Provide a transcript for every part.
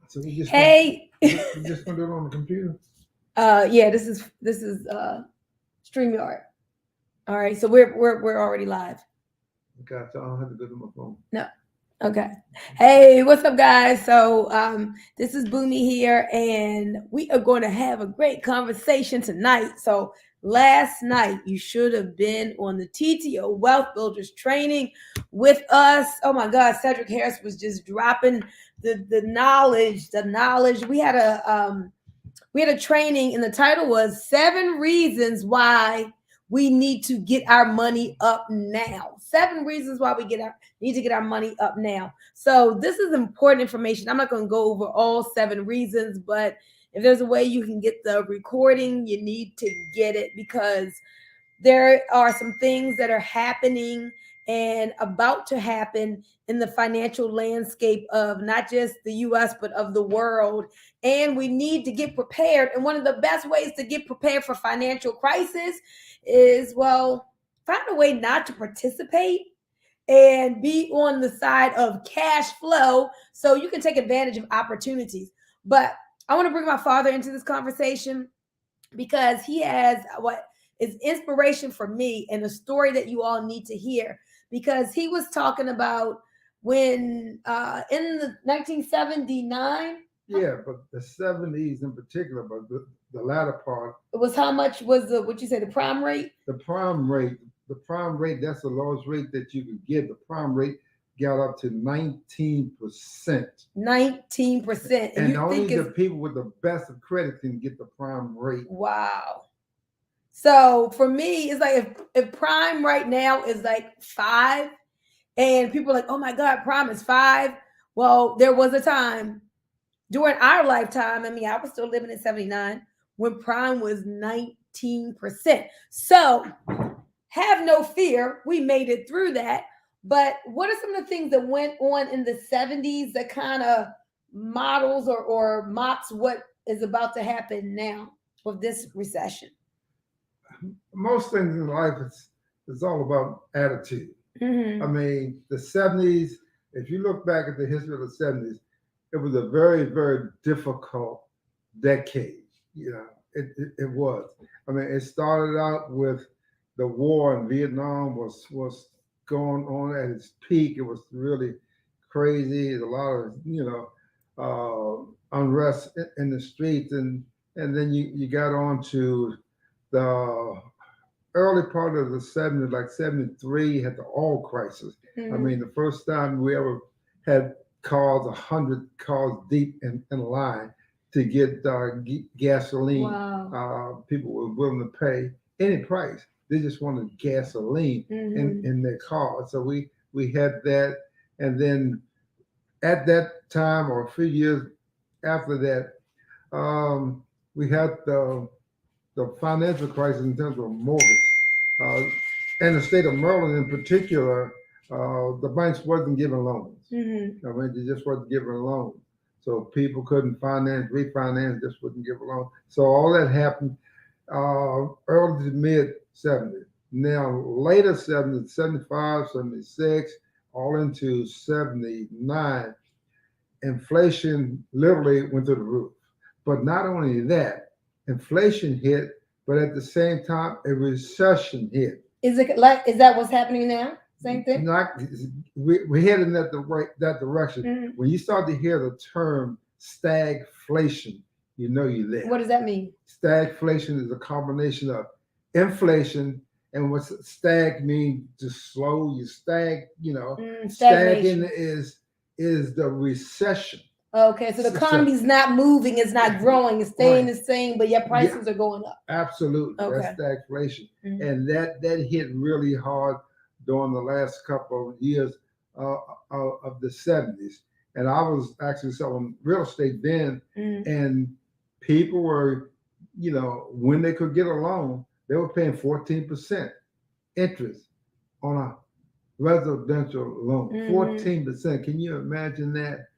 So we just Hey, we just gonna do it on the computer. yeah, this is StreamYard. All right, so we're already live. Okay, so I don't have to go to my phone. No. Okay. Hey, what's up, guys? So, this is Boomy here, and we are going to have a great conversation tonight. So, last night you should have been on the TTO Wealth Builders training with us. Oh my God, Cedric Harris was just dropping the knowledge. The knowledge. We had a training, and the title was 7 Reasons Why We Need to Get Our Money Up Now. 7 reasons why we need to get our money up now. So this is important information. I'm not going to go over all 7 reasons, but if there's a way you can get the recording, you need to get it, because there are some things that are happening and about to happen in the financial landscape of not just the US, but of the world. And we need to get prepared. And one of the best ways to get prepared for financial crisis is, well, find a way not to participate and be on the side of cash flow so you can take advantage of opportunities. But I want to bring my father into this conversation because he has what is inspiration for me and a story that you all need to hear, because he was talking about when in the 1979. Yeah, but the 70s in particular, but the latter part, It was how much was the, what you say, the prime rate? the prime rate, that's the lowest rate that you could get. The prime rate got up to 19%. 19%. And And you only think the it's, people with the best of credit can get the prime rate. wow. So for me, it's like if prime right now is like 5, and people are like, oh my God, prime is 5. Well, there was a time during our lifetime, I mean, I was still living in 79 when prime was 19%. So have no fear, we made it through that. But what are some of the things that went on in the 70s that kind of models or mocks what is about to happen now with this recession? Most things in life, it's all about attitude. I Mm-hmm. mean, the 70s, if you look back at the history of the 70s, it was a very, very difficult decade. You know, it was. I mean, it started out with the war in Vietnam was going on at its peak. It was really crazy. There's a lot of, unrest in the streets, and then you got on to the early part of the 70s, like 73, had the oil crisis. I Mm-hmm. mean, the first time we ever had cars, 100 cars deep in line to get gasoline. Wow. People were willing to pay any price. They just wanted gasoline Mm-hmm. in their car. So we had that. And then at that time, or a few years after that, we had the financial crisis in terms of mortgage. Uh, in the state of Maryland, in particular, the banks wasn't giving loans. Mm-hmm. I mean, they just wasn't giving loans. So people couldn't refinance, just wouldn't give a loan. So all that happened early to mid 70s. Now, later 70s, 75, 76, all into 79, inflation literally went through the roof. But not only that, inflation hit, but at the same time, a recession hit. Is that what's happening now? Same thing? Not we're heading that direction. Mm-hmm. When you start to hear the term stagflation, you know you're there. What does that mean? Stagflation is a combination of inflation and what's stag mean to slow. You stag, stagnation Stagnation. is the recession. Okay, so the economy's not moving, it's not growing, it's staying Right. the same, but your Yeah, prices are going up. absolutely. Okay. That's stagflation. Mhm. And that hit really hard during the last couple of years of the 70s. And I was actually selling real estate then, Mhm. and people were, when they could get a loan, they were paying 14% interest on a residential loan. Mhm. 14%. Can you imagine that?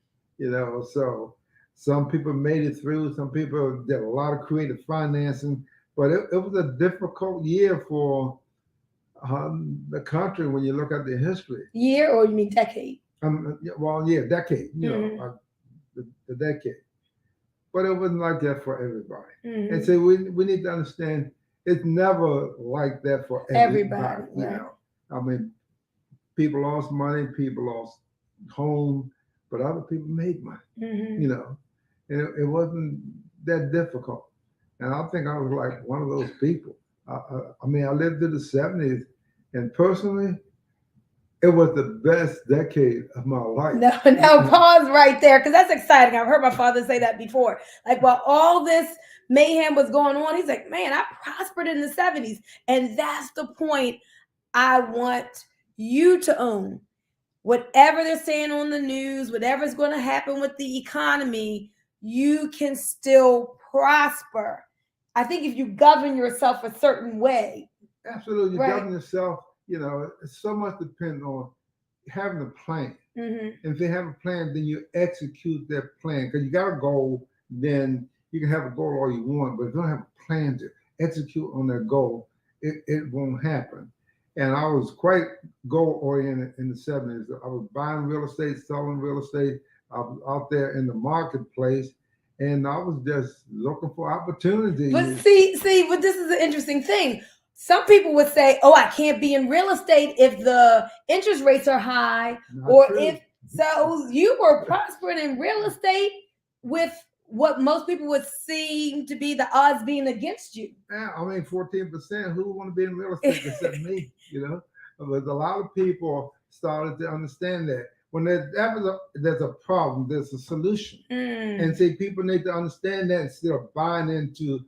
So some people made it through. Some people did a lot of creative financing, but it was a difficult year for the country when you look at the history. Year or you mean decade? Well, yeah, decade. Mhm. the decade. But it wasn't like that for everybody. And Mhm. so we need to understand it's never like that for everybody. Everybody, You right. know, I mean, people lost money, people lost home, but other people made money. Mhm. You know, and it wasn't that difficult. And I think I was like one of those people. I mean, I lived through the '70s, and personally, it was the best decade of my life. No, no, pause right there because that's exciting. I've heard my father say that before. Like while all this mayhem was going on, he's like, man, I prospered in the 70s. And that's the point I want you to own. Whatever they're saying on the news, whatever's going to happen with the economy, you can still prosper. I think if you govern yourself a certain way. Absolutely, you Right. govern yourself. You know, so much depends on having a plan. Mm-hmm. And if you have a plan, then you execute that plan. Because you got a goal, then you can have a goal all you want, but if you don't have a plan to execute on that goal, it won't happen. And I was quite goal oriented in the '70s. I was buying real estate, selling real estate. I was out there in the marketplace, and I was just looking for opportunities. But but this is an interesting thing. Some people would say, "Oh, I can't be in real estate if the interest rates are high, Not or true. if so." You were prospering in real estate with what most people would seem to be the odds being against you. Yeah, I mean, 14%. Who would want to be in real estate except me? You know, but a lot of people started to understand that when there's a problem, there's a solution. And see, people need to understand that instead of buying into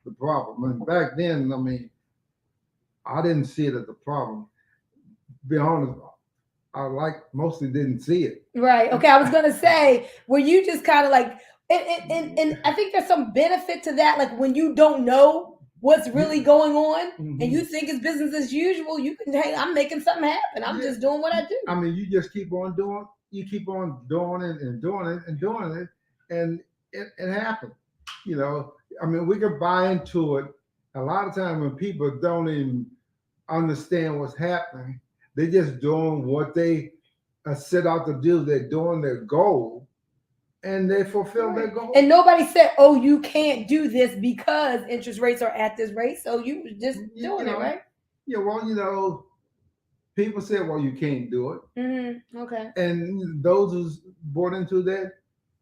the problem. And back then, I mean, I didn't see it as a problem. To be honest, I mostly didn't see it. Right. Okay. I was gonna say, were you just kind of like, and I think there's some benefit to that. Like when you don't know what's really going on, and you think it's business as usual, you can, hey, I'm making something happen. I'm just doing what I do. I mean, you just keep on doing. You keep on doing it and doing it and doing it, and it happens. You know, I mean, we can buy into it. A lot of times when people don't even understand what's happening, they're just doing what they set out to do. They're doing their goal, and they fulfill their goal. And nobody said, "Oh, you can't do this because interest rates are at this rate." So you was just doing it, right? Yeah. Well, you know, people said, "Well, you can't do it." Mm-hmm. Okay. And those who's bought into that,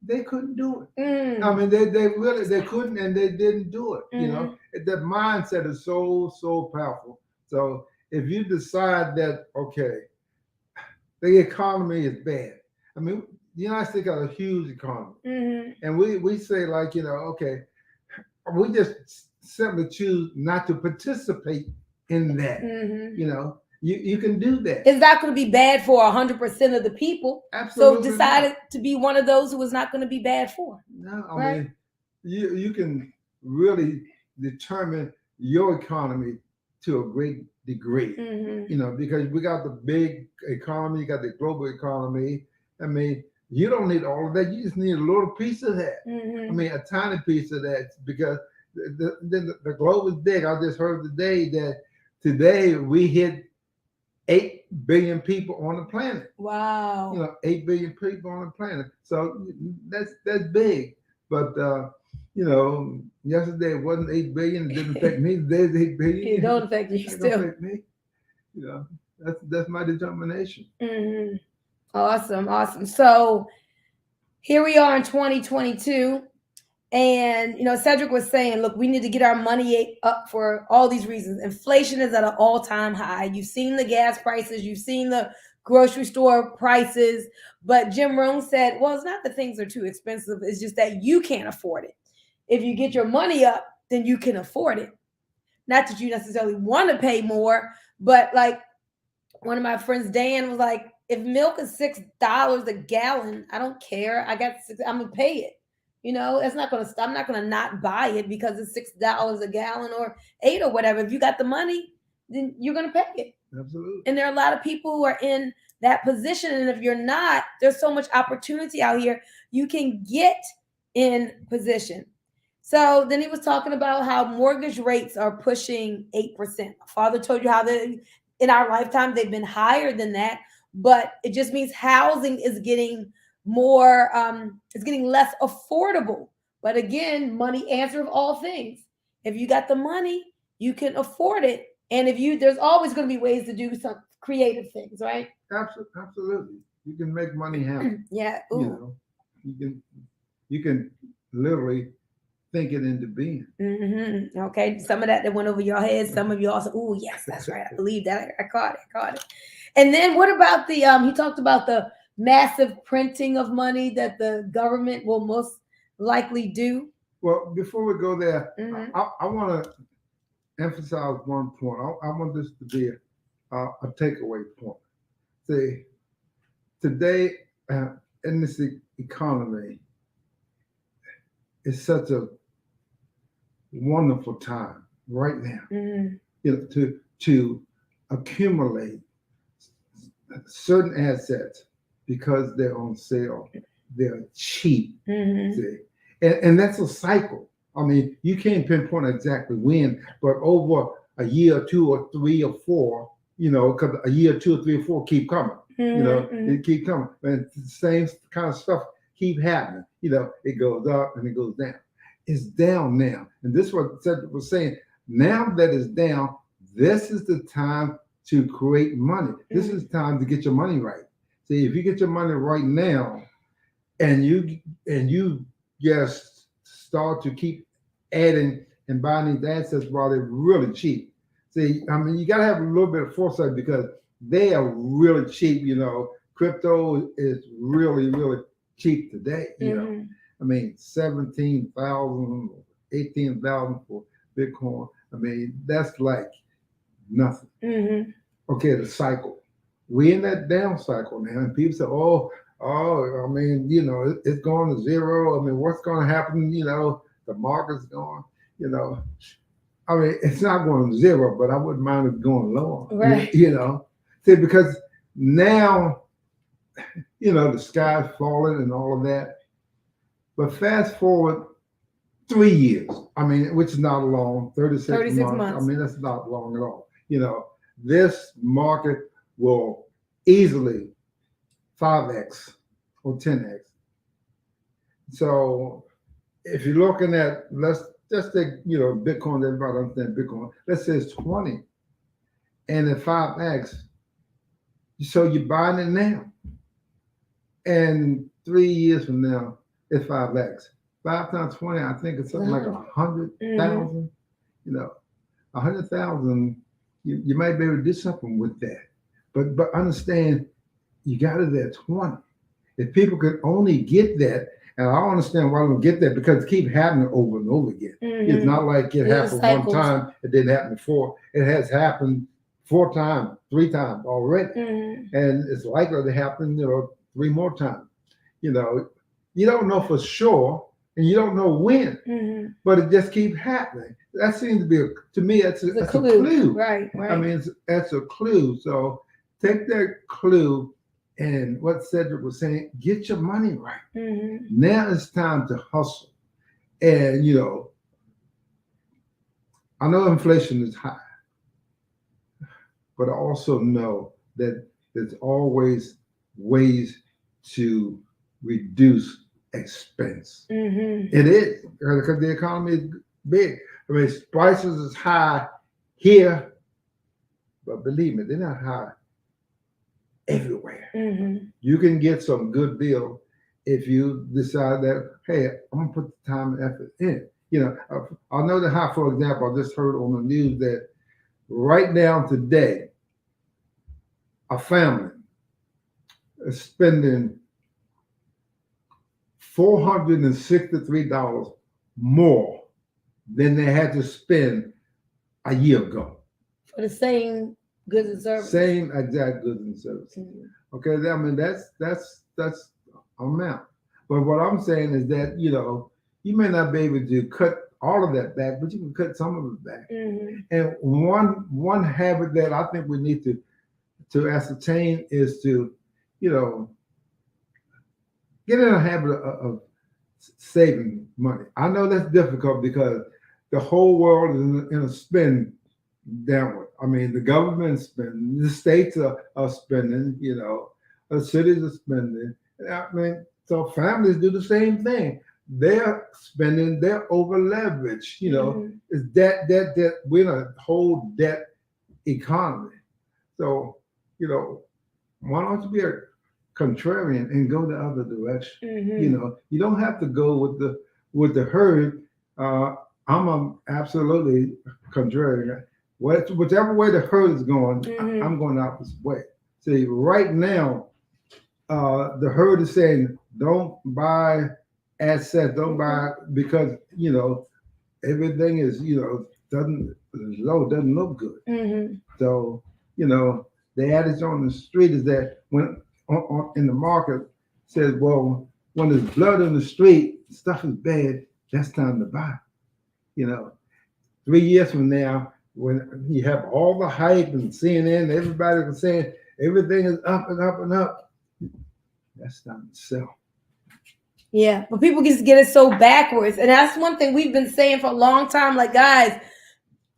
they couldn't do it. I mean, they really they couldn't, and they didn't do it. You know, that mindset is so powerful. So if you decide that, okay, the economy is bad. I mean, the United States got a huge economy, and we say like, you know, okay, we just simply choose not to participate in that. You know, you can do that. It's not going to be bad for 100% of the people. Absolutely. So decided to be one of those who was not going to be bad for. No, I mean, you can really determine your economy to a great degree. You know, because we got the big economy, you got the global economy. I mean, you don't need all of that. You just need a little piece of that. I mean, a tiny piece of that, because the globe is big. I just heard today we hit 8 billion people on the planet. Wow. You know, 8 billion people on the planet. So that's big. But you know, yesterday it wasn't 8 billion. It didn't affect me. Today's 8 billion. It don't affect you It still. don't affect me. You know, that's my determination. Awesome. So here we are in 2022. And, you know, Cedric was saying, look, we need to get our money up for all these reasons. Inflation is at an all-time high. You've seen the gas prices. You've seen the grocery store prices. But Jim Rohn said, well, it's not that things are too expensive. It's just that you can't afford it. If you get your money up, then you can afford it. Not that you necessarily want to pay more, but like one of my friends, Dan, was like, if milk is $6 a gallon, I don't care. I'm going to pay it. You know, it's not going to stop. I'm not going to not buy it because it's $6 a gallon or $8 or whatever. If you got the money, then you're going to pay it. Absolutely. And there are a lot of people who are in that position. And if you're not, there's so much opportunity out here. You can get in position. So then he was talking about how mortgage rates are pushing 8%. My father told you how in our lifetime, they've been higher than that. But it just means housing is getting more, it's getting less affordable. But again, money answer of all things. If you got the money, you can afford it. And if you, there's always going to be ways to do some creative things, right? Absolutely. You can make money happen. Yeah. You Ooh. know, you can literally think it into being. Okay. Some of that went over your head. Some of you also, oh, yes, that's right. I believe that. I caught it. Caught it. And then what about the, he talked about the massive printing of money that the government will most likely do. Well, before we go there, Mhm. I want to emphasize one point. I want this to be a takeaway point. See, today in this economy, it's such a wonderful time right now. Mhm. You know, to accumulate certain assets because they're on sale, they're cheap. Mhm. See, and that's a cycle. I mean, you can't pinpoint exactly when, but over a year, or 2 or 3 or 4, you know, because a year, 2 or 3 or 4 keep coming. You know, it keep coming, and the same kind of stuff keep happening. You know, it goes up and it goes down. It's down now, and this is what Cedric was saying. Now that it's down, this is the time to create money. This is time to get your money right. See, if you get your money right now, and you just start to keep adding and buying these assets while they're really cheap. See, I mean, you got to have a little bit of foresight because they are really cheap. You know, crypto is really cheap today. You know, I mean, 17,000, 18,000 for Bitcoin. I mean, that's like nothing. Okay, the cycle. We in that down cycle now, and people say, I mean, you know, it's going to zero. I mean, what's going to happen? You know, the market's going, you know, I mean, it's not going to zero, but I wouldn't mind it going lower. Right. You know, see, because now, you know, the sky's falling and all of that. But fast forward 3 years, I mean, which is not long, 36 months. I mean, that's not long at all. You know, this market will easily 5x or 10x. So if you're looking at, let's just take, you know, Bitcoin, everybody understand Bitcoin. Let's say it's 20 and at 5x. So you're buying it now. And 3 years from now, it's 5x. 5 times 20, I think it's something like 100,000. You know, 100,000, you might be able to do something with that. But understand, you got it at 20. If people could only get that, and I don't understand why they don't get that because it keeps happening over and over again. It's not like it happened one time, it didn't happen before. It has happened 4 times, 3 times already. And it's likely to happen, you know, 3 more times. You know, you don't know for sure, and you don't know when, but it just keeps happening. That seems to be, to me, that's a clue. Right. I mean, that's a clue. So take that clue and what Cedric was saying, get your money right. Now it's time to hustle. And, you know, I know inflation is high, but I also know that there's always ways to reduce expense. It is, because the economy is big. I mean, prices is high here, but believe me, they're not high everywhere. You can get some good deal if you decide that, hey, I'm gonna put the time and effort in. You know, I know that how, for example, I just heard on the news that right now today, a family is spending $463 more than they had to spend a year ago. For the same goods and services. Same exact goods and services. Okay, I mean that's amount. But what I'm saying is that, you know, you may not be able to cut all of that back, but you can cut some of it back. And one habit that I think we need to ascertain is to, you know, get in a habit of saving money. I know that's difficult because the whole world is in a spin downward. I mean, the government's spending, the states are spending, you know, the cities are spending. I mean, So families do the same thing. They're spending, they're over leveraged. It's debt. We're in a whole debt economy. So, you know, why don't you be a contrarian and go the other direction? You don't have to go with the herd. I'm absolutely contrarian. Whichever way the herd is going, I'm going the opposite way. See, right now, the herd is saying don't buy assets, don't buy because everything is doesn't low, doesn't look good. So the adage on the street is that when in the market says, well, when there's blood in the street, stuff is bad. That's time to buy. You know, 3 years from now, when you have all the hype and CNN, everybody was saying everything is up and up and up. That's time to sell. Yeah, but people just get it so backwards. And that's one thing we've been saying for a long time. Like, guys,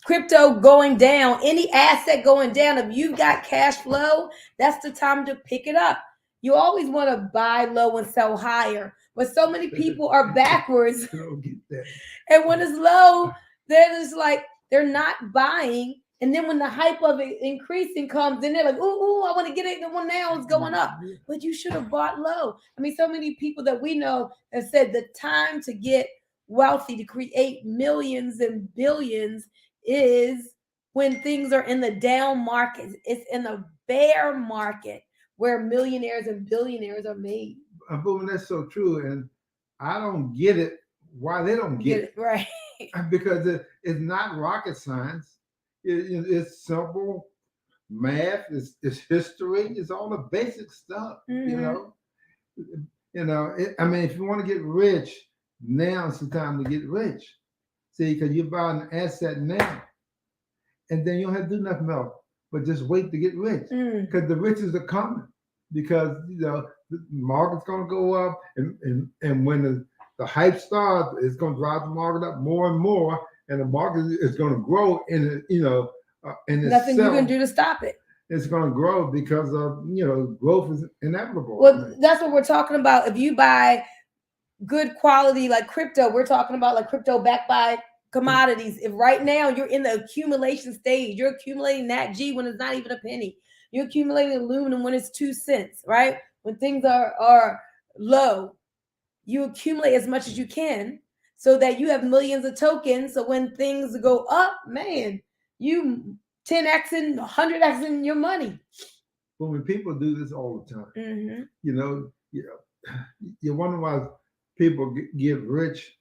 crypto going down, any asset going down, if you've got cash flow, that's the time to pick it up. You always want to buy low and sell higher. But so many people are backwards. And when it's low, they're just like, they're not buying. And then when the hype of it increasing comes, then they're like, ooh, I want to get it. The one now is going up. But you should have bought low. I mean, so many people that we know have said the time to get wealthy, to create millions and billions, is when things are in the down market. It's in the bear market where millionaires and billionaires are made. Boom, that's so true. And I don't get it why they don't get it. Right. Because it's not rocket science. It's simple math. It's history. It's all the basic stuff. I mean, if you want to get rich, now's the time to get rich. See, because you're buying an asset now, and then you don't have to do nothing else but just wait to get rich. Because the riches are coming. Because the market's going to go up, and when the hype starts, it's going to drive the market up more and more, and the market is going to grow in nothing you can do to stop it. It's going to grow because of growth is inevitable. Well, that's what we're talking about. If you buy good quality like crypto, we're talking about like crypto backed by commodities. If right now you're in the accumulation stage, you're accumulating that G when it's not even a penny. You're accumulating aluminum when it's 2 cents, right? When things are low, you accumulate as much as you can so that you have millions of tokens. So when things go up, man, you 10x and 100x in your money. But when people do this all the time, you wonder why people get rich.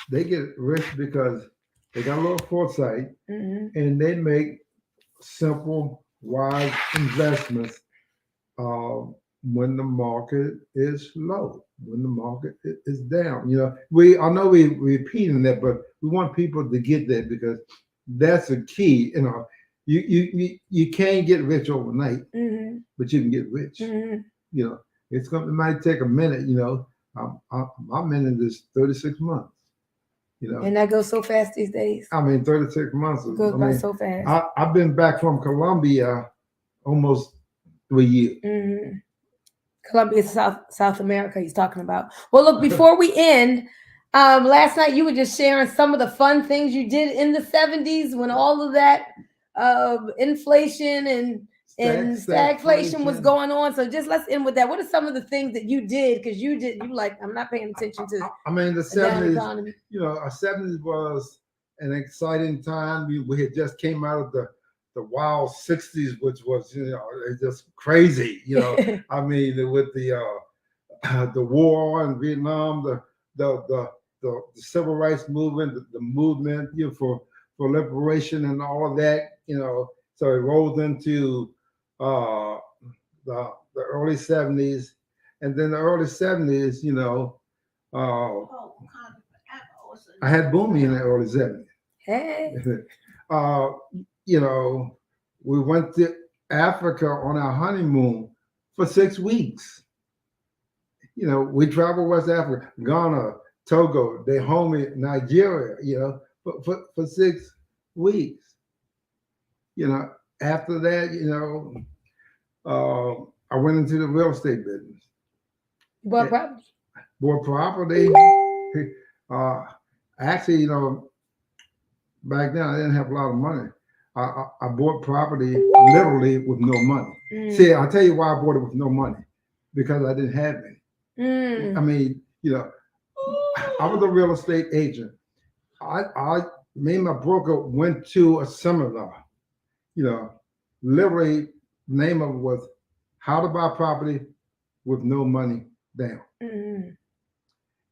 They get rich because they got a little foresight and they make simple, wise investments when the market is low, when the market is down. I know we're repeating that, but we want people to get that because that's a key. You can't get rich overnight, but you can get rich. It might take a minute. I'm in this 36 months. And that goes so fast these days. I mean, 36 months. It goes by so fast. I've been back from Colombia almost 3 years. Colombia, South America, he's talking about. Well, look, before we end, last night you were just sharing some of the fun things you did in the 70s when all of that inflation and stagflation was going on. So just let's end with that. What are some of the things that you did? Because you like, I'm not paying attention to. I mean, the 70s. Our 70s was an exciting time. We had just came out of the wild 60s, which was just crazy. I mean, with the war in Vietnam, the civil rights movement, the movement for liberation and all of that. So it rolled into the early 70s, and then the early 70s, I had Boomy in the early 70s. Hey. We went to Africa on our honeymoon for 6 weeks. We traveled West Africa, Ghana, Togo, Dahomey, Nigeria, for 6 weeks. After that, I went into the real estate business. What property? bought property. Uh, actually, back then I didn't have a lot of money. I bought property literally with no money. See, I'll tell you why I bought it with no money, because I didn't have any. I mean, I was a real estate agent. Me and my broker went to a seminar. You know, literally, name of it was "How to Buy Property with No Money Down."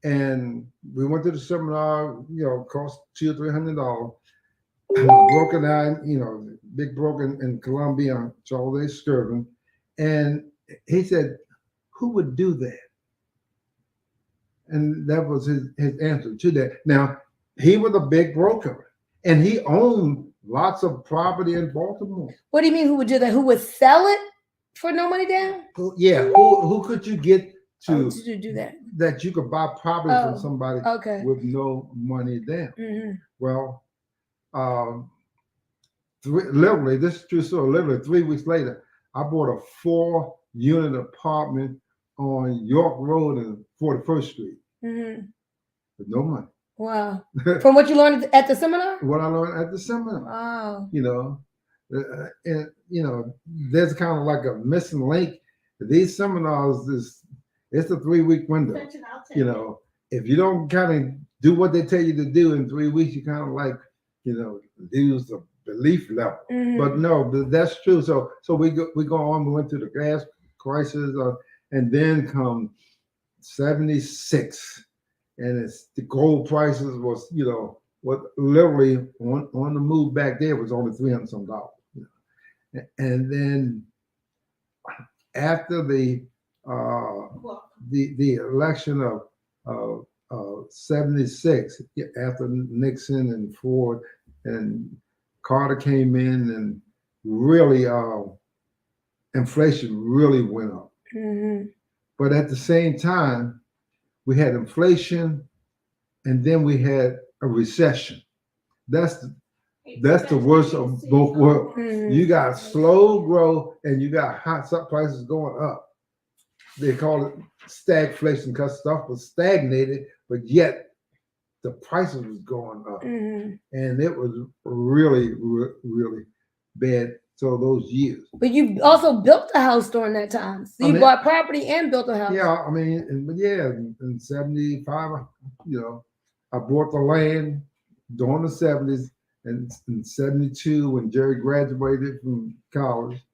And we went to the seminar. Cost $200-300. Broker and I, big broker in Colombia, Charles A. Skirvin, and he said, "Who would do that?" And that was his answer to that. Now, he was a big broker, and he owned lots of property in Baltimore. What do you mean, who would do that? Who would sell it for no money down? Yeah, who could you get to do that? That you could buy property from somebody with no money down. Well, literally, this is true story. Literally 3 weeks later, I bought a 4-unit apartment on York Road and 41st Street with no money. Wow! From what you learned at the seminar? What I learned at the seminar. Wow! And there's kind of like a missing link. These seminars, it's a 3-week window. If you don't kind of do what they tell you to do in 3 weeks, you kind of like, lose the belief level. But no, that's true. So we go on. We went through the gas crisis, and then come 76, and the gold prices was, what literally on the move back there was only $300 some. And then after the election of 76, after Nixon and Ford and Carter came in, and really inflation really went up. But at the same time, we had inflation, and then we had a recession. That's the worst of both worlds. You got slow growth, and you got hot prices going up. They call it stagflation because stuff was stagnated, but yet the prices was going up, and it was really, really bad. So those years. But you also built a house during that time. So you bought property and built a house. Yeah, in 75, I bought the land during the 70s, and in 72, when Jerry graduated from college,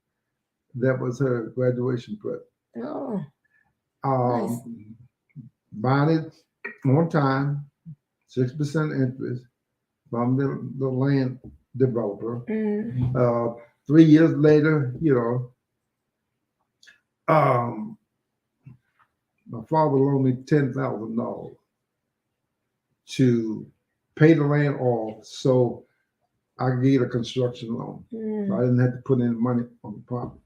that was her graduation present. Oh, nice. Buying it on time, 6% interest from the land developer. 3 years later, my father loaned me $10,000 to pay the land off, so I could get a construction loan. So I didn't have to put any money on the property.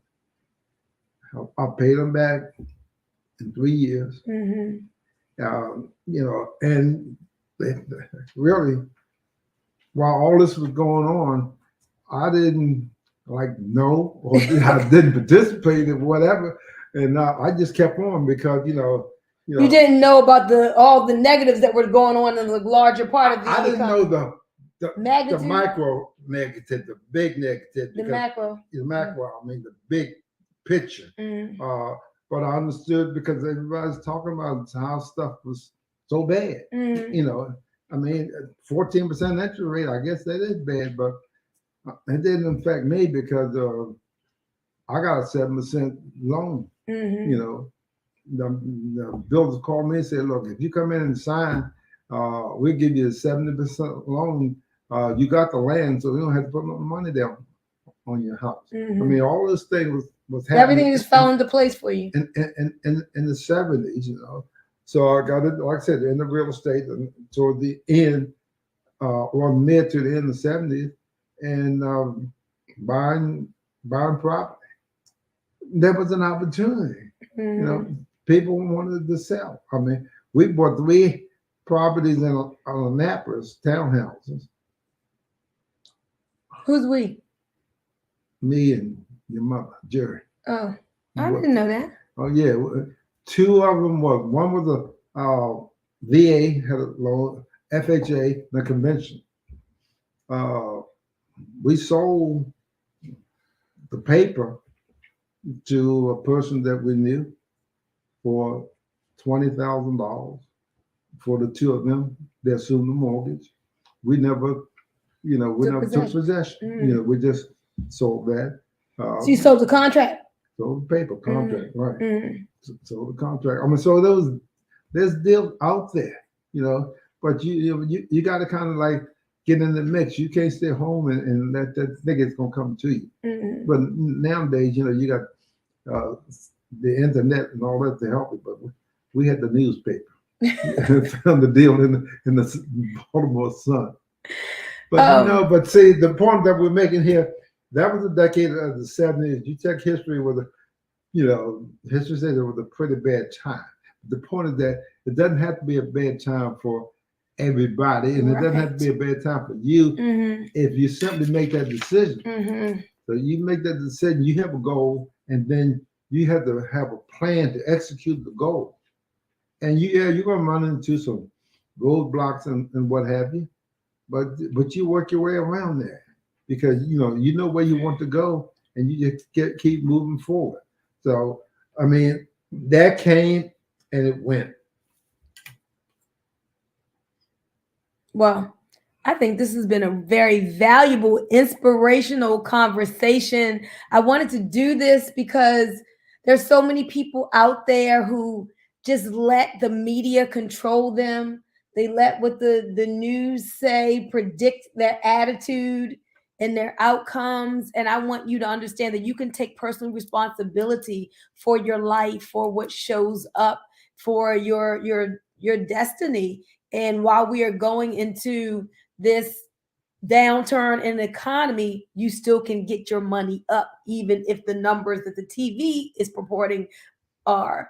I paid them back in 3 years. And really, while all this was going on, I didn't know, or I didn't participate in whatever, and I just kept on because you didn't know about all the negatives that were going on in the larger part of the I didn't know the micro negative, the big negative, the macro. I mean the big picture. But I understood because everybody's talking about how stuff was so bad. 14% interest rate, I guess that is bad, but it didn't affect me because I got a 7% loan. The builders called me and said, "Look, if you come in and sign, we'll give you a 70% loan. You got the land, so you don't have to put no money down on your house." All this thing was happening. Everything just fell into place for you. In the 70s, So I got it, like I said, in the real estate toward the end, or mid to the end of the 70s, and buying property. There was an opportunity. People wanted to sell. We bought 3 properties in Annapolis, townhouses. Who's we? Me and your mother, Jerry. Oh, I didn't know that. Oh yeah, 2 of them one was VA had a loan, FHA, the convention. Uh, we sold the paper to a person that we knew for $20,000 for the two of them. They assumed the mortgage. We never, we Took never took possession. Mm. We just sold that. So you sold the contract? Sold the paper contract, right? Mm. Sold the contract. I mean, so there's deals out there, but you got to kind of like get in the mix. You can't stay home and let that think it's gonna come to you. Mm. But nowadays, you got the internet and all that to help you. But we had the newspaper. Found the deal in the Baltimore Sun. But but see, the point that we're making here, that was the decade of the 70s. You check history with history says it was a pretty bad time. The point is that it doesn't have to be a bad time for everybody, and it doesn't have to be a bad time for you if you simply make that decision. So you make that decision, you have a goal, and then you have to have a plan to execute the goal. And you're gonna run into some roadblocks and what have you, but you work your way around there because you know where you want to go, and you just keep moving forward. So I mean, that came and it went. Well, I think this has been a very valuable, inspirational conversation. I wanted to do this because there's so many people out there who just let the media control them. They let what the news say predict their attitude and their outcomes. And I want you to understand that you can take personal responsibility for your life, for what shows up, for your destiny. And while we are going into this downturn in the economy, you still can get your money up, even if the numbers that the TV is purporting are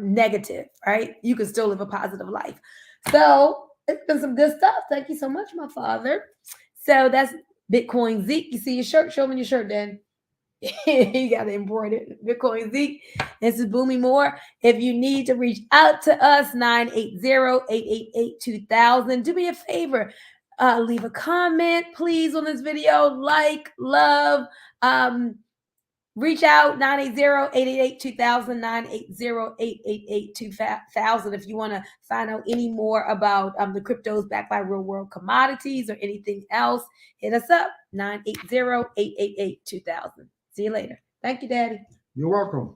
negative, right? You can still live a positive life. So it's been some good stuff. Thank you so much, my father. So that's Bitcoin Zeke. You see your shirt? Show me your shirt, Dan. You got it embroidered. Bitcoin Zeke. This is Boomy Moore. If you need to reach out to us, 980-888-2000. Do me a favor. Leave a comment, please, on this video. Like, love. Reach out, 980-888-2000, 980-888-2000 if you want to find out any more about the cryptos backed by real world commodities or anything else. Hit us up, 980-888-2000. See you later. Thank you, Daddy. You're welcome.